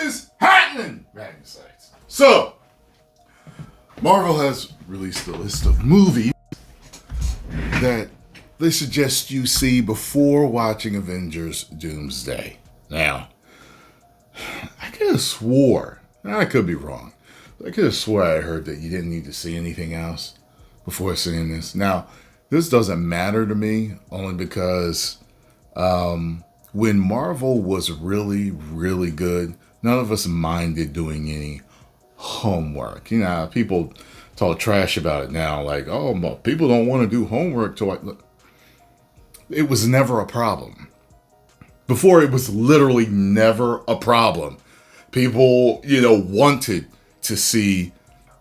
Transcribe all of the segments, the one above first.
is happening, Magnus? So, Marvel has released a list of movies that they suggest you see before watching Avengers Doomsday. Now, I could have swore, I could be wrong, but I could have swore I heard that you didn't need to see anything else before seeing this. Now, this doesn't matter to me only because when Marvel was really, really good, none of us minded doing any homework. You know, people talk trash about it now, like, oh, people don't want to do homework. Look, it was never a problem. Before, it was literally never a problem. People, wanted to see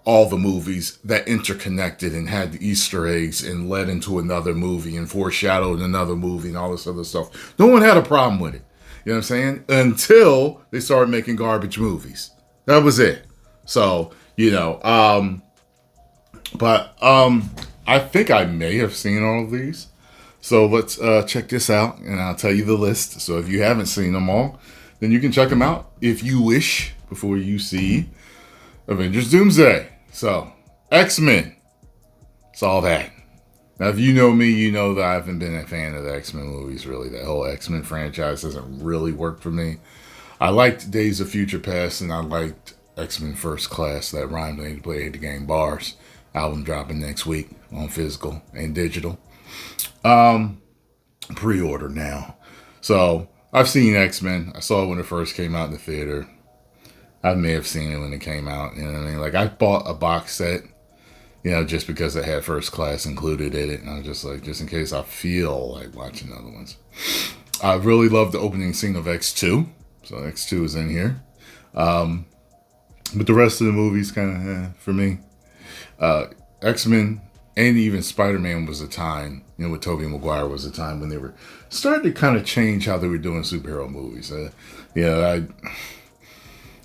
all the movies that interconnected and had the Easter eggs and led into another movie and foreshadowed another movie and all this other stuff. No one had a problem with it. You know what I'm saying? Until they started making garbage movies. That was it. So, I think I may have seen all of these. So let's check this out, and I'll tell you the list. So if you haven't seen them all, then you can check them out if you wish before you see Avengers Doomsday. So, X-Men. Saw that. Now, if you know me, you know that I haven't been a fan of the X-Men movies, really. That whole X-Men franchise doesn't really work for me. I liked Days of Future Past, and I liked X-Men First Class, that rhyme they played the game Bars. Album dropping next week on physical and digital. Pre-order now. So, I've seen X-Men. I saw it when it first came out in the theater. I may have seen it when it came out. You know what I mean? Like, I bought a box set, just because it had First Class included in it. And I was just like, just in case I feel like watching other ones. I really love the opening scene of X2. So X2 is in here. But the rest of the movies kind of, for me. X-Men and even Spider-Man was a time, with Tobey Maguire was a time when they were starting to kind of change how they were doing superhero movies.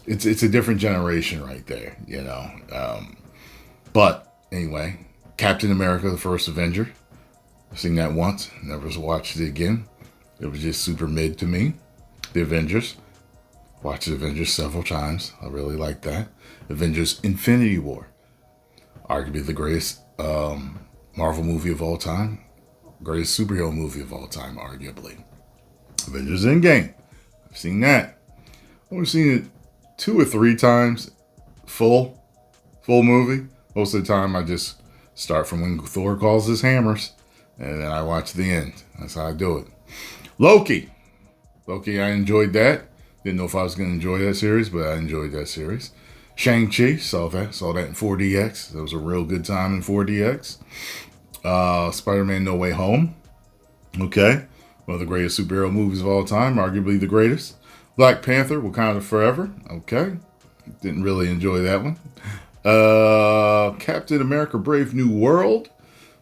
It's a different generation right there, But anyway, Captain America, the First Avenger. I've seen that once, never watched it again. It was just super mid to me. The Avengers. Watched the Avengers several times. I really like that. Avengers Infinity War. Arguably the greatest Marvel movie of all time. Greatest superhero movie of all time, arguably. Avengers Endgame. I've seen that. I've only seen it 2 or 3 times. Full movie. Most of the time I just start from when Thor calls his hammers. And then I watch the end. That's how I do it. Loki, I enjoyed that. Didn't know if I was going to enjoy that series, but I enjoyed that series. Shang-Chi, saw that in 4DX. That was a real good time in 4DX. Spider-Man No Way Home. Okay. One of the greatest superhero movies of all time. Arguably the greatest. Black Panther, Wakanda Forever. Okay. Didn't really enjoy that one. Captain America Brave New World.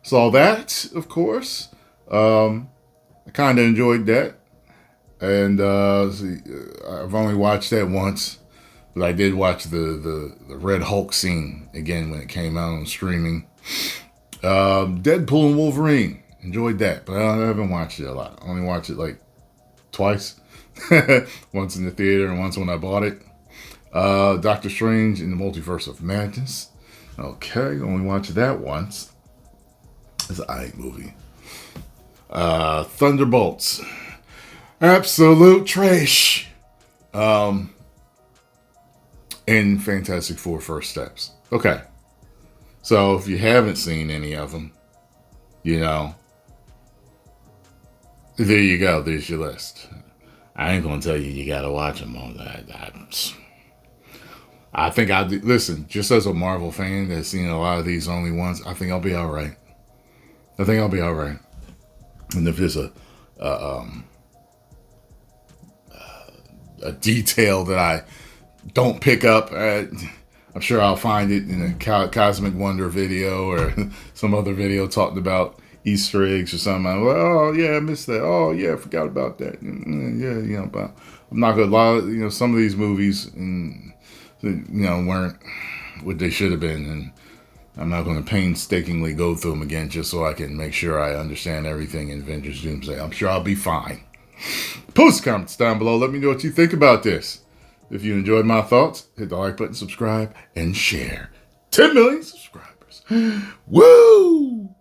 Saw that, of course. I kind of enjoyed that. And I've only watched that once. But I did watch the Red Hulk scene again when it came out on streaming. Deadpool and Wolverine. Enjoyed that. But I haven't watched it a lot. I only watched it like twice. Once in the theater and once when I bought it. Doctor Strange in the Multiverse of Madness. Okay, only watched that once. It's an aight movie. Thunderbolts. Absolute trash. And Fantastic Four First Steps. Okay. So if you haven't seen any of them, there you go. There's your list. I ain't going to tell you gotta watch them all. I think I'll do. Listen, just as a Marvel fan that's seen a lot of these only ones, I think I'll be all right. And if there's a detail that I don't pick up, I'm sure I'll find it in a Cosmic Wonder video or some other video talking about Easter eggs or something. I'm like, oh yeah, I missed that. Oh yeah, I forgot about that. Yeah, but I'm not gonna lie. Some of these movies, weren't what they should have been, and I'm not going to painstakingly go through them again just so I can make sure I understand everything in Avengers Doomsday. I'm sure I'll be fine. Post comments down below. Let me know what you think about this. If you enjoyed my thoughts, hit the like button, subscribe, and share. 10 million subscribers. Woo!